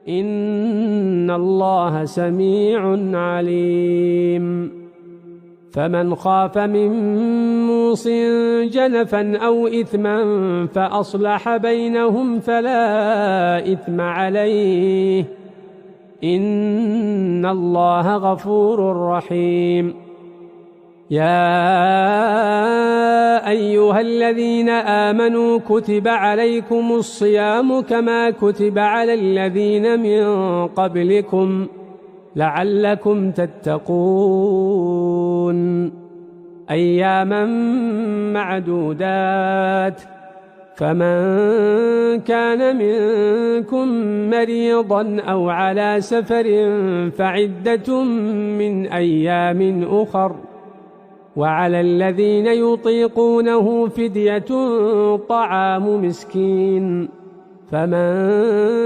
إن الله سميع عليم. فمن خاف من موص جنفا أو إثما فأصلح بينهم فلا إثم عليه إن الله غفور رحيم. يا أيها الذين آمنوا كتب عليكم الصيام كما كتب على الذين من قبلكم لعلكم تتقون. أياما معدودات، فمن كان منكم مريضا أو على سفر فعدة من أيام أخر، وعلى الذين يطيقونه فدية طعام مسكين، فمن